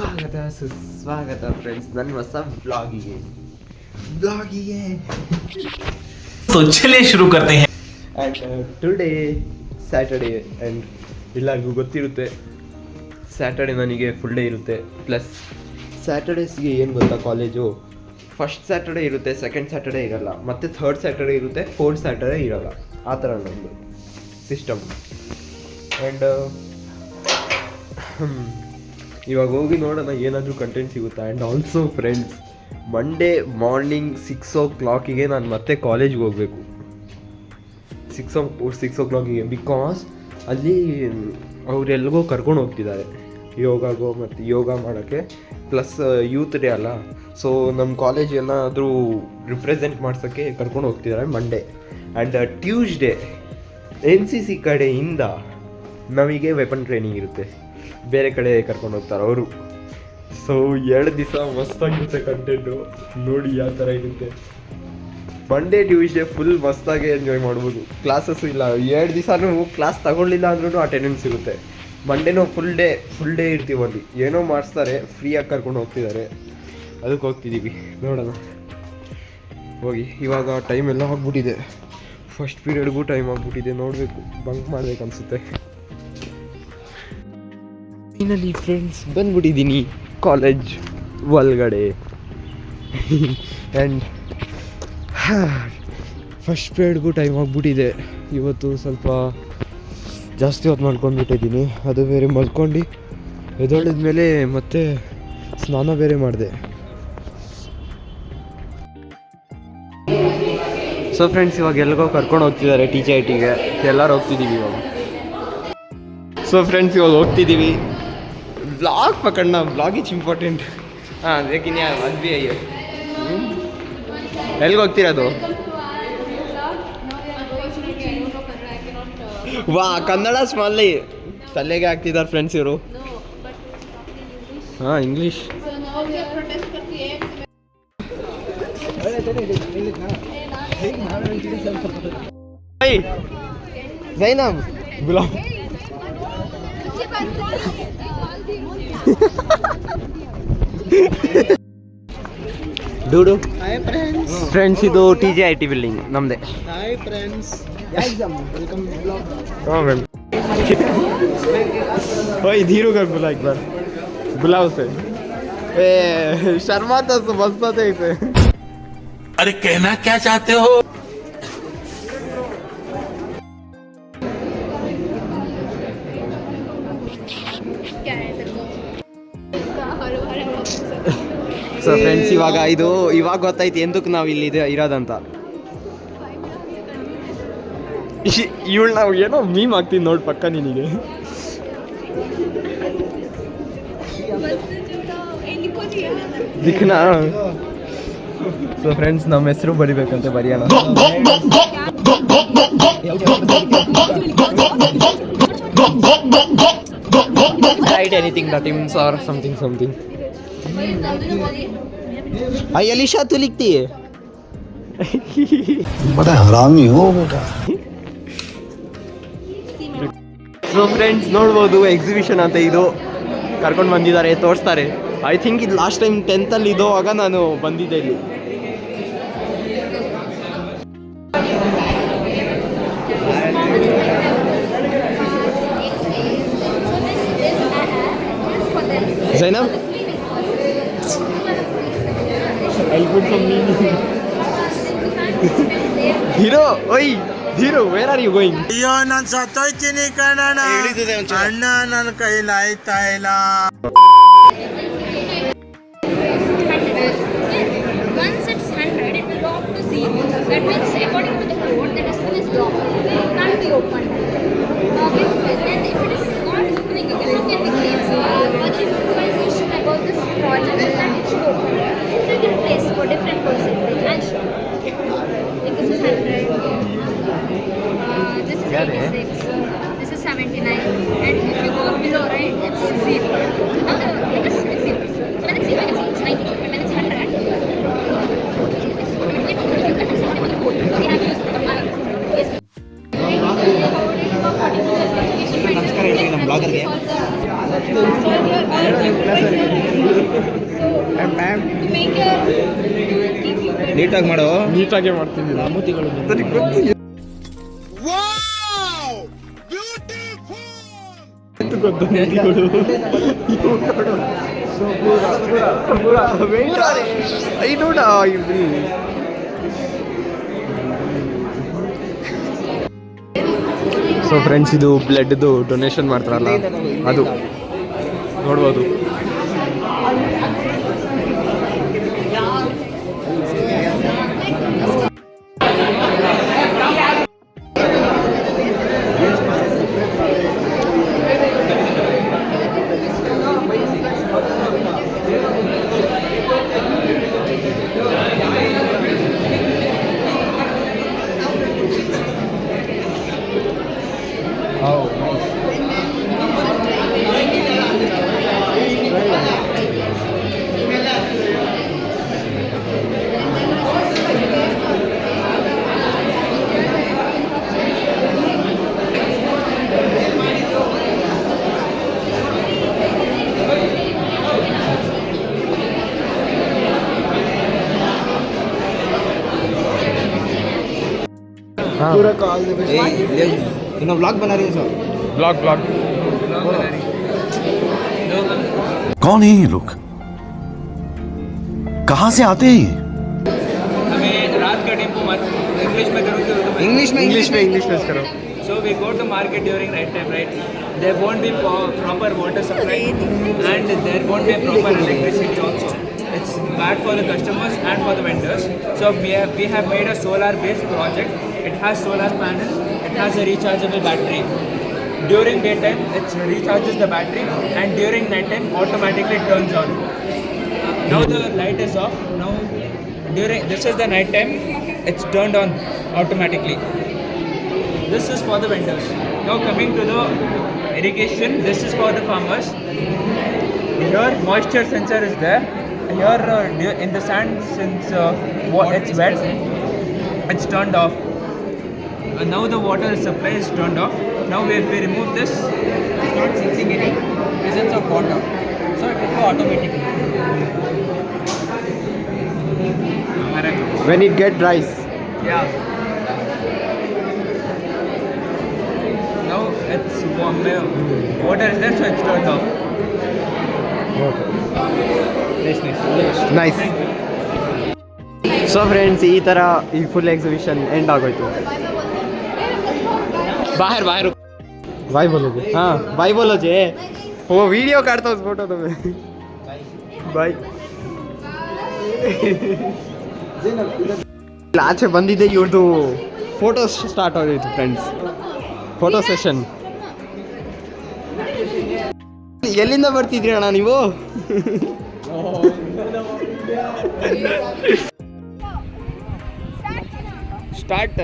ಸ್ವಾಗತ ಸುಸ್ವಾಗತ ಫ್ರೆಂಡ್ಸ್ ನನ್ನ ಹೊಸ ಬ್ಲಾಗಿಗೆ तो चलिए शुरू करते हैं ಆ್ಯಂಡ್ ಟುಡೇ ಸ್ಯಾಟರ್ಡೇ ಆ್ಯಂಡ್ ಎಲ್ಲರಿಗೂ ಗೊತ್ತಿರುತ್ತೆ ಸ್ಯಾಟರ್ಡೇ ನನಗೆ ಫುಲ್ ಡೇ ಇರುತ್ತೆ. ಪ್ಲಸ್ ಸ್ಯಾಟರ್ಡೇಸ್ಗೆ ಏನು ಗೊತ್ತಾ, ಕಾಲೇಜು ಫಸ್ಟ್ ಸ್ಯಾಟರ್ಡೇ ಇರುತ್ತೆ, ಸೆಕೆಂಡ್ ಸ್ಯಾಟರ್ಡೇ ಇರಲ್ಲ, ಮತ್ತು ಥರ್ಡ್ ಸ್ಯಾಟರ್ಡೇ ಇರುತ್ತೆ, ಫೋರ್ತ್ ಸ್ಯಾಟರ್ಡೇ ಇರಲ್ಲ. ಆ ಥರ ನಮ್ಮದು ಸಿಸ್ಟಮ್. ಆ್ಯಂಡ್ ಇವಾಗ ಹೋಗಿ ನೋಡೋಣ ಏನಾದರೂ ಕಂಟೆಂಟ್ ಸಿಗುತ್ತಾ. And also friends, Monday morning 6 o'clock ನಾನು ಮತ್ತೆ ಕಾಲೇಜ್ಗೆ ಹೋಗಬೇಕು. 6 o'clock ಬಿಕಾಸ್ ಅಲ್ಲಿ ಅವರೆಲ್ರಿಗೂ ಕರ್ಕೊಂಡು ಹೋಗ್ತಿದ್ದಾರೆ ಯೋಗಾಗೋ ಮತ್ತು ಯೋಗ ಮಾಡೋಕ್ಕೆ. ಪ್ಲಸ್ ಯೂತ್ ಡೇ ಅಲ್ಲ, ಸೊ ನಮ್ಮ ಕಾಲೇಜ್ ಏನಾದರೂ ರಿಪ್ರೆಸೆಂಟ್ ಮಾಡ್ಸೋಕ್ಕೆ ಕರ್ಕೊಂಡು ಹೋಗ್ತಿದ್ದಾರೆ ಮಂಡೇ. ಆ್ಯಂಡ್ ಟ್ಯೂಸ್ಡೇ NCC ಕಡೆಯಿಂದ ನಮಗೆ ವೆಪನ್ ಟ್ರೈನಿಂಗ್ ಇರುತ್ತೆ, ಬೇರೆ ಕಡೆ ಕರ್ಕೊಂಡು ಹೋಗ್ತಾರೆ ಅವರು. ಸೊ 2 ದಿವಸ ಮಸ್ತಾಗಿರುತ್ತೆ ಕಂಟೆಂಟು, ನೋಡಿ ಯಾವ ಥರ ಇರುತ್ತೆ. ಮಂಡೇ ಟ್ಯೂಸ್ಡೇ ಫುಲ್ ಮಸ್ತಾಗಿ ಎಂಜಾಯ್ ಮಾಡ್ಬೋದು. ಕ್ಲಾಸಸ್ಸು ಇಲ್ಲ, 2 ದಿವಸನೂ ಕ್ಲಾಸ್ ತಗೊಳ್ಳಿಲ್ಲ ಅಂದ್ರೂ ಅಟೆಂಡೆನ್ಸ್ ಇರುತ್ತೆ. ಮಂಡೇನೂ ಫುಲ್ ಡೇ ಇರ್ತೀವಿ ಅಲ್ಲಿ, ಏನೋ ಮಾಡಿಸ್ತಾರೆ, ಫ್ರೀಯಾಗಿ ಕರ್ಕೊಂಡು ಹೋಗ್ತಿದ್ದಾರೆ, ಅದಕ್ಕೆ ಹೋಗ್ತಿದ್ದೀವಿ. ನೋಡೋಣ ಹೋಗಿ. ಇವಾಗ ಟೈಮ್ ಎಲ್ಲ ಆಗ್ಬಿಟ್ಟಿದೆ, ಫಸ್ಟ್ ಪೀರಿಯಡ್ಗೂ ಟೈಮ್ ಆಗ್ಬಿಟ್ಟಿದೆ, ನೋಡಬೇಕು, ಬಂಕ್ ಮಾಡ್ಬೇಕು ಅನಿಸುತ್ತೆ. ಫೈನಲಿ ಫ್ರೆಂಡ್ಸ್ ಬಂದ್ಬಿಟ್ಟಿದ್ದೀನಿ ಕಾಲೇಜ್ ಒಳಗಡೆ. ಆ್ಯಂಡ್ ಫಸ್ಟ್ ಪೀರಿಯಡ್ಗೂ ಟೈಮ್ ಆಗಿಬಿಟ್ಟಿದೆ. ಇವತ್ತು ಸ್ವಲ್ಪ ಜಾಸ್ತಿ ಹೊತ್ತು ಮಲ್ಕೊಂಡ್ಬಿಟ್ಟಿದ್ದೀನಿ, ಅದು ಬೇರೆ ಮಲ್ಕೊಂಡು ಎದ್ದೊಳಿದ ಮೇಲೆ ಮತ್ತೆ ಸ್ನಾನ ಬೇರೆ ಮಾಡಿದೆ. ಸೊ ಫ್ರೆಂಡ್ಸ್, ಇವಾಗ ಎಲ್ಲಿಗೋ ಕರ್ಕೊಂಡು ಹೋಗ್ತಿದ್ದಾರೆ TJITಗೆ, ಎಲ್ಲರೂ ಹೋಗ್ತಿದ್ದೀವಿ ಇವಾಗ. ಸೊ ಫ್ರೆಂಡ್ಸ್, ಇವಾಗ ಹೋಗ್ತಿದ್ದೀವಿ. ब्लॉग पकड़ना, ब्लॉग इज इम्पोर्टेंट. हाँ लेकिन यार आज भी है ये. ಎಲ್ಲಿಗೆ ಹೋಗ್ತಿರೋದು? ವಾ, ಕನ್ನಡ ಸ್ಮಾಲಿ ತಲೆಗೆ ಹಾಕ್ತಿದ್ದಾರೆ ಫ್ರೆಂಡ್ಸ್ ಇವರು. ಹಾಂ, ಇಂಗ್ಲೀಷ್. ಜೈನಬ್ ಗುಲಾಮ್ ಡೂಡು. ಫ್ರೆಂಡ್ಸ್, ಇದು TJIT ಬಿಲ್ಡಿಂಗ್ ನಮ್ಮದೇ. Hi friends, welcome blog. ಹಾಂ ಮ್ಯಾಮ್. ಓಯ್ धीरू का बुला एक बार, बुलाओ से. ए शर्माता तो बसता इसे. अरे कहना क्या चाहते हो? ಸೊ ಫ್ರೆಂಡ್ಸ್, ಇವಾಗ ಗೊತ್ತಾಯ್ತು ಎಂದಕ್ಕೆ ನಾವು ಇಲ್ಲಿ ಇರೋದಂತ. ಇವಳು ನಾವು ಏನೋ ಮೀಮ್ ಆಗ್ತೀವಿ ನೋಡಿ ಪಕ್ಕ ನಿನಗೆ. ದಿಕ್ನಾ. ಸೊ ಫ್ರೆಂಡ್ಸ್, ನಮ್ಮ ಹೆಸರು ಬರಿಬೇಕಂತೆ, ಬರೆಯೋಣ. Write anything, the Tims or something. Alisha तू लिखती है? बड़ा हरामी हो बेटा. ಸೊ ಫ್ರೆಂಡ್ಸ್, ನೋಡ್ಬೋದು ಎಕ್ಸಿಬಿಷನ್ ಅಂತ ಇದು ಕರ್ಕೊಂಡು ಬಂದಿದ್ದಾರೆ, ತೋರಿಸ್ತಾರೆ. ಐ ಥಿಂಕ್ ಇದು ಲಾಸ್ಟ್ ಟೈಮ್ 10th ಇದ್ದೋವಾಗ ನಾನು ಬಂದಿದ್ದೆ ಇಲ್ಲಿ. Zainab? I'll put some meaning. Dhiro, oi, Dhiro, where are you going? ಅಯ್ಯೋ, ನಾನು ಸತ್ತೋಯ್ತೀನಿ ಕಣಣ್ಣ. ಅಣ್ಣ ನನ್ನ ಕೈಲಿ ಆಯ್ತಾ ಇಲ್ಲ. Once it's 100, it will drop to 0. That means according to the code, the dustbin is blocked. It can't be opened. Okay, then if it is not opening, you can be claims further information about this project that it should open. So you can place for different percentage and show. Like this is 100, this is 86, this is 79, and if you go below, right, it's 0. Now it's 0. So when it's 0, I can see it's 90. When it's 100, ನಮಸ್ಕಾರ ಹೇಳ್ತೀನಿ ನಮ್ಮ ಬ್ಲಾಗರ್ಗೆ. To make your to keep you better. ನೀಟಾಗಿ ಮಾಡೋ. ನೀಟಾಗೆ ಮಾಡ್ತೀನಿ ಮೂತಿಗಳು ನನಗೆ ಗೊತ್ತು ಗೊತ್ತು ನೀತಿಗಳು ಸೊ ಫ್ರೆಂಡ್ಸ್, ಇದು ಬ್ಲಡ್ದು ಡೊನೇಷನ್ ಮಾಡ್ತಾರಲ್ಲ ಅದು ನೋಡ್ಬೋದು. इन्हों व्लॉग बना रही है सर. ब्लॉग कौन है ये लोग? कहाँ से आते हैं ये? हमें रात का टेम्पो इंग्लिश में करो कि उर्दू में? इंग्लिश में करो. So we go to market during night time, right? There won't be proper water supply and there won't be proper electricity also. It's bad for the customers and for the vendors. So we have made a solar based project. It has solar panel, it has a rechargeable battery. During daytime it recharges the battery and during night time automatically turns on. Now the light is off. Now this is the night time, it's turned on automatically. This is for the vendors. Now coming to the irrigation, this is for the farmers. Here moisture sensor is there. Here in the sand, since it's wet, it's turned off. Now the water supply is turned off. Now if we remove this, it's not sensing any presence of water, so it will go automatically. When it get dries. Yeah. Now it's warm. Water is there, so it's turned off. Nice. So friends, ಈ ಥರ ಈ full exhibition end ಆಗೋಯ್ತು. ಬಾಹರ್ ಬಾಯ್ ಬೋಲೋಜಿ. ಹಾಂ, ಬಾಯ್ ಬೋಲೋಜಿ. ಓ video ಕಾಡ್ತಾ photo ತಗೋ. ಬಾಯ್. ಆಚೆ ಬಂದಿದ್ದೆ ಇವ್ರದ್ದು ಫೋಟೋ ಸ್ಟಾರ್ಟ್ ಆಗೋಯ್ತು ಫ್ರೆಂಡ್ಸ್, ಫೋಟೋ ಸೆಷನ್. ಎಲ್ಲಿಂದ ಬರ್ತಿದ್ರಿ ಅಣ್ಣ ನೀವು? ಸ್ಟಾರ್ಟ್.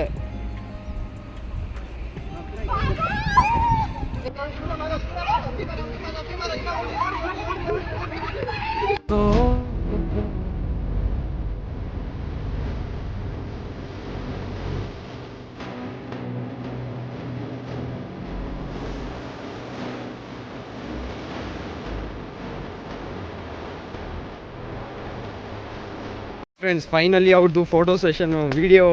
ಫ್ರೆಂಡ್ಸ್, ಫೈನಲಿ ಅವ್ರದ್ದು ಫೋಟೋ ಸೆಷನ್ನು, ವಿಡಿಯೋ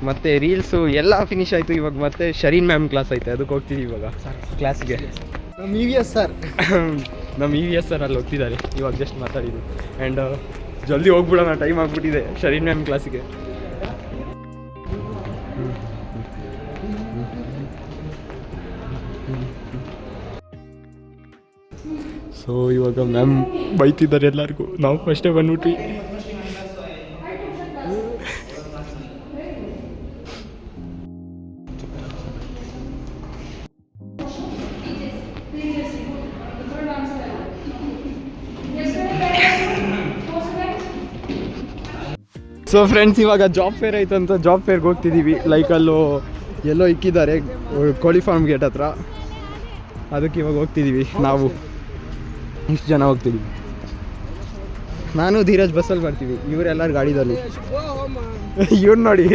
ಮತ್ತು ರೀಲ್ಸು ಎಲ್ಲ ಫಿನಿಶ್ ಆಯಿತು. ಇವಾಗ ಮತ್ತೆ ಶರೀನ್ ಮ್ಯಾಮ್ ಕ್ಲಾಸ್ ಐತೆ, ಅದಕ್ಕೆ ಹೋಗ್ತಿದ್ದೀವಿ ಇವಾಗ ಕ್ಲಾಸ್ಗೆ. ನಮ್ಮ ಇ ವಿ ಎಸ್ ಸರ್ ಅಲ್ಲಿ ಹೋಗ್ತಿದ್ದಾರೆ ಇವಾಗ, ಜಸ್ಟ್ ಮಾತಾಡಿದ್ದು. ಆ್ಯಂಡ್ ಜಲ್ದಿ ಹೋಗ್ಬಿಡೋಣ, ಟೈಮ್ ಆಗಿಬಿಟ್ಟಿದೆ ಶರೀನ್ ಮ್ಯಾಮ್ ಕ್ಲಾಸಿಗೆ. ಸೊ ಇವಾಗ ಮ್ಯಾಮ್ ಬೈತಿದ್ದಾರೆ ಎಲ್ಲರಿಗೂ, ನಾವು ಫಸ್ಟೇ ಬಂದ್ಬಿಟ್ವಿ. ಸೊ ಫ್ರೆಂಡ್ಸ್, ಇವಾಗ ಜಾಬ್ ಫೇರ್ ಆಯ್ತು ಅಂತ ಜಾಬ್ ಫೇರ್ಗೆ ಹೋಗ್ತಿದ್ದೀವಿ. ಲೈಕ್ ಎಲ್ಲೋ ಇಕ್ಕಿದ್ದಾರೆ ಕೋಳಿ ಫಾರ್ಮ್ ಗೇಟ್ ಹತ್ರ, ಅದಕ್ಕೆ ಇವಾಗ ಹೋಗ್ತಿದ್ದೀವಿ. ನಾವು ಇಷ್ಟು ಜನ ಹೋಗ್ತಿದ್ದೀವಿ. ನಾನು ಧೀರಜ್ ಬಸ್ಸಲ್ಲಿ ಬರ್ತೀವಿ, ಇವರೆಲ್ಲರೂ ಗಾಡಿದಲ್ಲಿ. ಇವ್ರು ನೋಡಿ,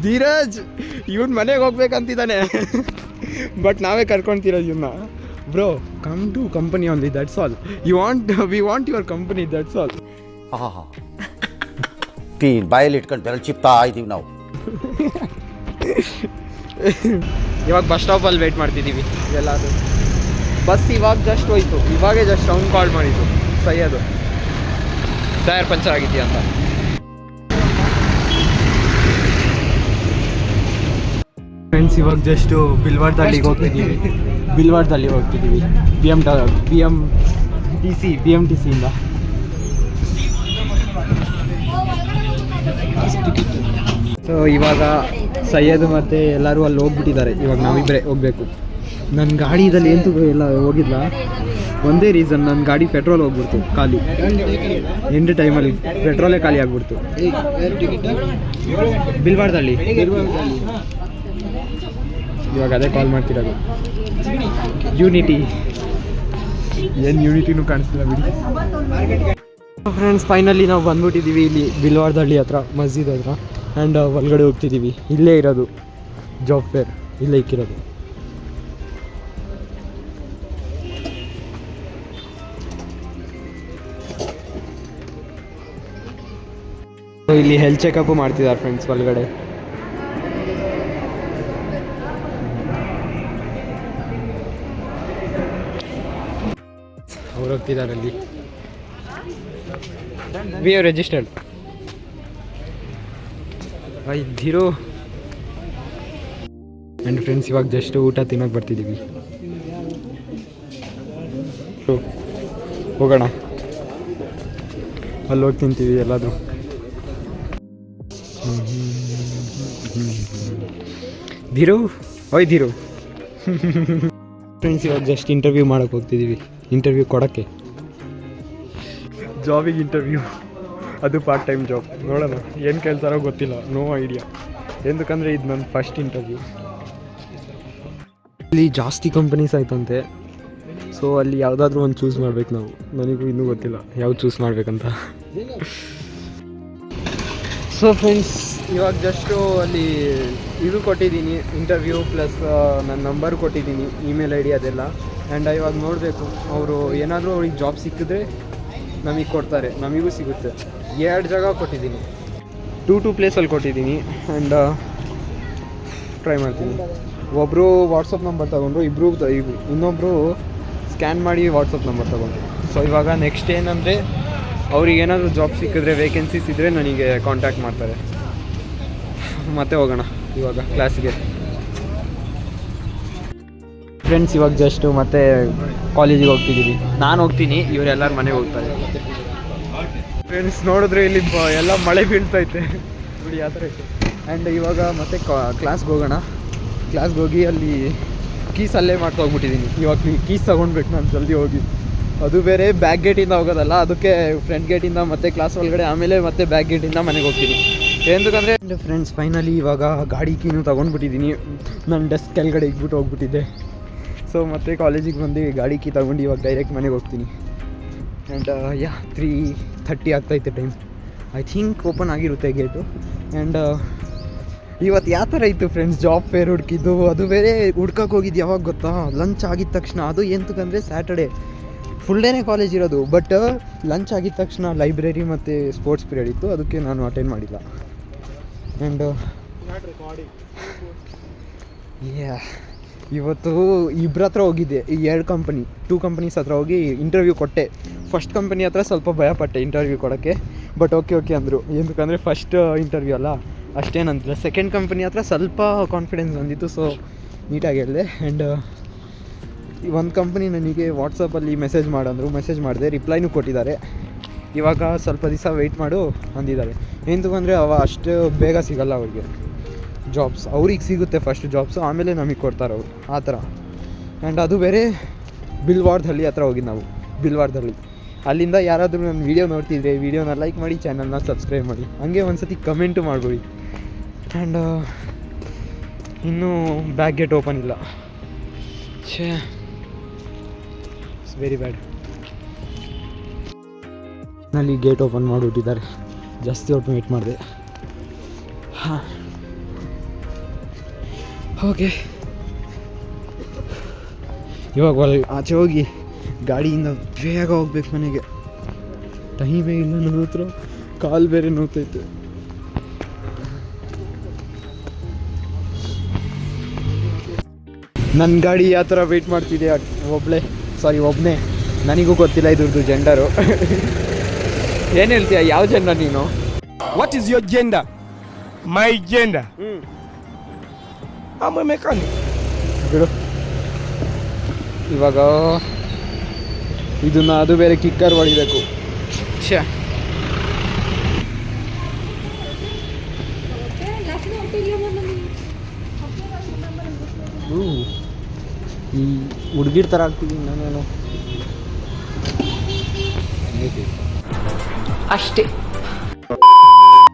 ಧೀರಜ್ ಇವ್ನ ಮನೆಗೆ ಹೋಗ್ಬೇಕಂತಿದ್ದಾನೆ, ಬಟ್ ನಾವೇ ಕರ್ಕೊಳ್ತಿರೋದು ಇವನ್ನ. Bro come to company only, that's all. We want your company, that's all. ಬಾಯಲ್ಲಿ ಇಟ್ಕೊಂಡು ಬೆರಳು ಚಿಪ್ತಾ ಇದ್ದೀವಿ ನಾವು. ಇವಾಗ ಬಸ್ ಸ್ಟಾಪಲ್ಲಿ ವೆಯ್ಟ್ ಮಾಡ್ತಿದ್ದೀವಿ ಎಲ್ಲಾದರೂ. ಬಸ್ ಇವಾಗ ಜಸ್ಟ್ ಹೋಯ್ತು, ಇವಾಗೇ ಜಸ್ಟ್ ಅವ್ನು ಕಾಲ್ ಮಾಡಿದ್ದು ಸೈಯದು ಟೈರ್ ಪಂಚರ್ ಆಗಿದೆಯಾ ಅಂತ. ಫ್ರೆಂಡ್ಸ್ ಇವಾಗ ಜಸ್ಟು ಬಿಲ್ವಾರ್ದಳ್ಳಿಗೆ ಹೋಗ್ತಿದ್ದೀವಿ. ಬಿಲ್ವಾರ್ದಲ್ಲಿ ಹೋಗ್ತಿದ್ದೀವಿ ಬಿ ಎಮ್ ಟಿ ಸಿಯಿಂದ. ಸೊ ಇವಾಗ ಸೈಯದ್ ಮತ್ತು ಎಲ್ಲರೂ ಅಲ್ಲಿ ಹೋಗ್ಬಿಟ್ಟಿದ್ದಾರೆ. ಇವಾಗ ನಾವಿಬ್ಬರೇ ಹೋಗಬೇಕು. ನನ್ನ ಗಾಡಿದಲ್ಲಿ ಎಂತೂ ಎಲ್ಲ ಹೋಗಿಲ್ಲ, ಒಂದೇ ರೀಸನ್, ನನ್ನ ಗಾಡಿ ಪೆಟ್ರೋಲ್ ಹೋಗ್ಬಿಡ್ತು ಖಾಲಿ. ಎಂಡ್ ಟೈಮಲ್ಲಿ ಪೆಟ್ರೋಲೇ ಖಾಲಿ ಆಗ್ಬಿಡ್ತು. ಬಿಲ್ವಾರ್ದಳ್ಳಿ ಇವಾಗ ಅದೇ ಕಾಲ್ ಮಾಡ್ತಿರೋದು. ಯೂನಿಟಿ ಏನು ಯೂನಿಟಿನೂ ಕಾಣಿಸ್ತಿಲ್ಲ ಬಿಡಿ. ಫ್ರೆಂಡ್ಸ್ ಫೈನಲಿ ನಾವು ಬಂದ್ಬಿಟ್ಟಿದ್ದೀವಿ ಇಲ್ಲಿ ಬಿಲ್ವಾರ್ದಳ್ಳಿ ಹತ್ರ, ಮಸ್ಜಿದ್ ಹತ್ರ. ಆ್ಯಂಡ್ ಒಳಗಡೆ ಹೋಗ್ತಿದ್ದೀವಿ. ಇಲ್ಲೇ ಇರೋದು ಜಾಬ್ ಫೇರ್, ಇಲ್ಲೇ ಇಕ್ಕಿರೋದು. ಇಲ್ಲಿ ಹೆಲ್ತ್ ಚೆಕಪ್ಪು ಮಾಡ್ತಿದ್ದಾರೆ ಫ್ರೆಂಡ್ಸ್ ಒಳಗಡೆ. ಅವ್ರು ಹೋಗ್ತಿದ್ದಾರೆ ಅಲ್ಲಿ. We have registered. Dheeru and friends ಇವಾಗ ಜಸ್ಟ್ ಊಟ ತಿನ್ನೋಕೆ ಬರ್ತಿದ್ದೀವಿ. ಹೋಗೋಣ, ಅಲ್ಲಿ ಹೋಗಿ ತಿಂತೀವಿ ಎಲ್ಲಾದರೂ. ಧೀರು ಧೀರು ಫ್ರೆಂಡ್ಸ್ ಇವಾಗ ಜಸ್ಟ್ ಇಂಟರ್ವ್ಯೂ ಮಾಡೋಕ್ಕೆ ಹೋಗ್ತಿದ್ದೀವಿ. ಇಂಟರ್ವ್ಯೂ ಕೊಡೋಕ್ಕೆ, ಜಾಬಿಗೆ ಇಂಟರ್ವ್ಯೂ. ಅದು ಪಾರ್ಟ್ ಟೈಮ್ ಜಾಬ್. ನೋಡೋಣ ಏನು ಕೇಳ್ತಾರೋ ಗೊತ್ತಿಲ್ಲ, ನೋ ಐಡಿಯಾ. ఎందుకంದರೆ ಇದು ನನ್ನ ಫಸ್ಟ್ ಇಂಟರ್ವ್ಯೂ. ಇಲ್ಲಿ ಜಾಸ್ತಿ ಕಂಪನೀಸ್ ಆಯ್ತಂತೆ. ಸೊ ಅಲ್ಲಿ ಯಾವುದಾದ್ರೂ ಒಂದು ಚೂಸ್ ಮಾಡ್ಬೇಕು ನಾವು. ನನಗೂ ಇನ್ನೂ ಗೊತ್ತಿಲ್ಲ ಯಾವ್ದು ಚೂಸ್ ಮಾಡಬೇಕಂತ. ಸೊ ಫ್ರೆಂಡ್ಸ್ ಇವಾಗ ಜಸ್ಟು ಅಲ್ಲಿ ಇದು ಕೊಟ್ಟಿದ್ದೀನಿ, ಇಂಟರ್ವ್ಯೂ ಪ್ಲಸ್ ನನ್ನ ನಂಬರ್ ಕೊಟ್ಟಿದ್ದೀನಿ, ಇಮೇಲ್ ಐ ಡಿ ಅದೆಲ್ಲ. ಆ್ಯಂಡ್ ಇವಾಗ ನೋಡಬೇಕು, ಅವರು ಏನಾದರೂ ಅವ್ರಿಗೆ ಜಾಬ್ ಸಿಕ್ಕಿದ್ರೆ ನಮಗೆ ಕೊಡ್ತಾರೆ, ನಮಗೂ ಸಿಗುತ್ತೆ. 2 ಜಾಗ ಕೊಟ್ಟಿದ್ದೀನಿ, 2 ಪ್ಲೇಸಲ್ಲಿ ಕೊಟ್ಟಿದ್ದೀನಿ. ಆ್ಯಂಡ್ ಟ್ರೈ ಮಾಡ್ತೀನಿ. ಒಬ್ಬರು ವಾಟ್ಸಪ್ ನಂಬರ್ ತೊಗೊಂಡ್ರು, ಇನ್ನೊಬ್ಬರು ಸ್ಕ್ಯಾನ್ ಮಾಡಿ ವಾಟ್ಸಪ್ ನಂಬರ್ ತೊಗೊಂಡ್ರು. ಸೊ ಇವಾಗ ನೆಕ್ಸ್ಟ್ ಏನಂದರೆ ಅವ್ರಿಗೆ ಏನಾದರೂ ಜಾಬ್ ಸಿಕ್ಕಿದ್ರೆ, ವೇಕೆನ್ಸೀಸ್ ಇದ್ದರೆ ನನಗೆ ಕಾಂಟ್ಯಾಕ್ಟ್ ಮಾಡ್ತಾರೆ. ಮತ್ತೆ ಹೋಗೋಣ ಇವಾಗ ಕ್ಲಾಸಿಗೆ. ಫ್ರೆಂಡ್ಸ್ ಇವಾಗ ಜಸ್ಟು ಮತ್ತೆ ಕಾಲೇಜಿಗೆ ಹೋಗ್ತಿದ್ದೀವಿ. ನಾನು ಹೋಗ್ತೀನಿ, ಇವರೆಲ್ಲರೂ ಮನೆಗೆ ಹೋಗ್ತಾರೆ. ಫ್ರೆಂಡ್ಸ್ ನೋಡಿದ್ರೆ ಇಲ್ಲಿ ಎಲ್ಲ ಮಳೆ ಬೀಳ್ತೈತೆ ನೋಡಿ, ಆ ಥರ ಐತೆ. ಆ್ಯಂಡ್ ಇವಾಗ ಮತ್ತೆ ಕ್ಲಾಸ್ಗೆ ಹೋಗೋಣ. ಕ್ಲಾಸ್ಗೆ ಹೋಗಿ ಅಲ್ಲಿ ಕೀಸ್ ಅಲ್ಲೇ ಮಾಡ್ತಾ ಹೋಗ್ಬಿಟ್ಟಿದ್ದೀನಿ. ಇವಾಗ ಕೀಸ್ ತೊಗೊಂಡ್ಬೇಕು ನಾನು ಜಲ್ದಿ ಹೋಗಿ. ಅದು ಬೇರೆ ಬ್ಯಾಕ್ ಗೇಟಿಂದ ಹೋಗೋದಲ್ಲ, ಅದಕ್ಕೆ ಫ್ರಂಟ್ ಗೇಟಿಂದ ಮತ್ತೆ ಕ್ಲಾಸ್ ಒಳಗಡೆ, ಆಮೇಲೆ ಮತ್ತೆ ಬ್ಯಾಕ್ ಗೇಟಿಂದ ಮನೆಗೆ ಹೋಗ್ತೀನಿ. ఎందుకంದರೆ ಫ್ರೆಂಡ್ಸ್ ಫೈನಲಿ ಇವಾಗ ಗಾಡಿ ಕೀನು ತೊಗೊಂಡ್ಬಿಟ್ಟಿದ್ದೀನಿ. ನನ್ನ ಡೆಸ್ಕ್ ಕೆಳಗಡೆ ಇಟ್ಬಿಟ್ಟು ಹೋಗ್ಬಿಟ್ಟಿದ್ದೆ. ಸೊ ಮತ್ತೆ ಕಾಲೇಜಿಗೆ ಬಂದು ಗಾಡಿ ಕೀ ತೊಗೊಂಡು ಇವಾಗ ಡೈರೆಕ್ಟ್ ಮನೆಗೆ ಹೋಗ್ತೀನಿ. ಆ್ಯಂಡ್ 3:30 ಆಗ್ತಾಯಿತ್ತು ಟೈಮ್. ಐ ಥಿಂಕ್ ಓಪನ್ ಆಗಿರುತ್ತೆ ಗೇಟು. ಆ್ಯಂಡ್ ಇವತ್ತು ಯಾವ ಥರ ಇತ್ತು ಫ್ರೆಂಡ್ಸ್ ಜಾಬ್ ಫೇರ್ ಹುಡುಕಿದ್ದು. ಅದು ಬೇರೆ ಹುಡ್ಕಕ್ಕೆ ಹೋಗಿದ್ದು ಯಾವಾಗ ಗೊತ್ತಾ, ಲಂಚ್ ಆಗಿದ ತಕ್ಷಣ. ಅದು ಎಂತಕ್ಕಂದರೆ ಸ್ಯಾಟರ್ಡೇ ಫುಲ್ ಡೇನೇ ಕಾಲೇಜ್ ಇರೋದು. ಬಟ್ ಲಂಚ್ ಆಗಿದ ತಕ್ಷಣ ಲೈಬ್ರರಿ ಮತ್ತು ಸ್ಪೋರ್ಟ್ಸ್ ಪೀರಿಯಡ್ ಇತ್ತು, ಅದಕ್ಕೆ ನಾನು ಅಟೆಂಡ್ ಮಾಡಿಲ್ಲ. ಆ್ಯಂಡ್ ಇವತ್ತು ಇಬ್ಬರ ಹತ್ರ ಹೋಗಿದ್ದೆ, ಈ 2 ಕಂಪನೀಸ್ ಹತ್ರ ಹೋಗಿ ಇಂಟರ್ವ್ಯೂ ಕೊಟ್ಟೆ. ಫಸ್ಟ್ ಕಂಪನಿ ಹತ್ರ ಸ್ವಲ್ಪ ಭಯಪಟ್ಟೆ ಇಂಟರ್ವ್ಯೂ ಕೊಡೋಕ್ಕೆ, ಬಟ್ ಓಕೆ ಅಂದರು. ఎందుకంದರೆ ಫಸ್ಟ್ ಇಂಟರ್ವ್ಯೂ ಅಲ್ಲ, ಅಷ್ಟೇನಂತಿಲ್ಲ. ಸೆಕೆಂಡ್ ಕಂಪನಿ ಹತ್ರ ಸ್ವಲ್ಪ ಕಾನ್ಫಿಡೆನ್ಸ್ ಬಂದಿತ್ತು, ಸೊ ನೀಟಾಗಿ ಹೇಳಿದೆ. ಆ್ಯಂಡ್ ಒಂದು ಕಂಪನಿ ನನಗೆ ವಾಟ್ಸಪ್ಪಲ್ಲಿ ಮೆಸೇಜ್ ಮಾಡಿದೆ, ರಿಪ್ಲೈನೂ ಕೊಟ್ಟಿದ್ದಾರೆ. ಇವಾಗ ಸ್ವಲ್ಪ ದಿವಸ ವೆಯ್ಟ್ ಮಾಡು ಅಂದಿದ್ದಾರೆ. ఎందుకంದರೆ ಅಷ್ಟು ಬೇಗ ಸಿಗೋಲ್ಲ ಅವ್ರಿಗೆ ಜಾಬ್ಸ್. ಅವ್ರಿಗೆ ಸಿಗುತ್ತೆ ಫಸ್ಟ್ ಜಾಬ್ಸು, ಆಮೇಲೆ ನಮಗೆ ಕೊಡ್ತಾರೆ ಅವರು, ಆ ಥರ. ಆ್ಯಂಡ್ ಅದು ಬೇರೆ ಬಿಲ್ವಾರ್ದಳ್ಳಿ ಹತ್ರ ಹೋಗಿದ್ದು ನಾವು. ಬಿಲ್ವಾರ್ದಳ್ಳಿ ಅಲ್ಲಿಂದ ಯಾರಾದರೂ ನನ್ನ ವೀಡಿಯೋ ನೋಡ್ತಿದ್ರೆ ವೀಡಿಯೋನ ಲೈಕ್ ಮಾಡಿ, ಚಾನಲ್ನ ಸಬ್ಸ್ಕ್ರೈಬ್ ಮಾಡಿ, ಹಂಗೆ ಒಂದು ಸತಿ ಕಮೆಂಟು ಮಾಡ್ಬೋದು. ಆ್ಯಂಡ್ ಇನ್ನೂ ಬ್ಯಾಕ್ ಗೇಟ್ ಓಪನ್ ಇಲ್ಲ. It's very bad. ನಲ್ಲಿ ಗೇಟ್ ಓಪನ್ ಮಾಡಿಬಿಟ್ಟಿದ್ದಾರೆ, ಜಾಸ್ತಿ ಹೊತ್ತು ವೇಟ್ ಮಾಡಿದೆ. ಹಾಂ ಓಕೆ, ಇವಾಗ ಆಚೆ ಹೋಗಿ ಗಾಡಿಯಿಂದ ಬೇಗ ಹೋಗ್ಬೇಕು ಮನೆಗೆ. ಟೈಮೇ ಇಲ್ಲ ನನ್ನ ಹತ್ರ, ಕಾಲು ಬೇರೆ ನೋವ್ತೈತೆ. ನನ್ನ ಗಾಡಿ ಯಾವ ಥರ ವೆಯ್ಟ್ ಮಾಡ್ತಿದೆ ಒಬ್ಬನೇ. ನನಗೂ ಗೊತ್ತಿಲ್ಲ ಇದ್ರದ್ದು ಜೆಂಡರು. ಏನು ಹೇಳ್ತೀಯ, ಯಾವ ಜೆಂಡರ್ ನೀನು? What is your gender? My gender? I'm a mechanic. ಬಿಡು. ಇವಾಗ ಇದನ್ನ ಅದು ಬೇರೆ ಕಿಕ್ಕರ್ ಹೊಡಿಬೇಕು. ಛೇ, ಈ ಹುಡುಗಿರ್ ಥರ ಆಗ್ತಿದ್ದೀನಿ ನಾನೇನು. ಅಷ್ಟೇ.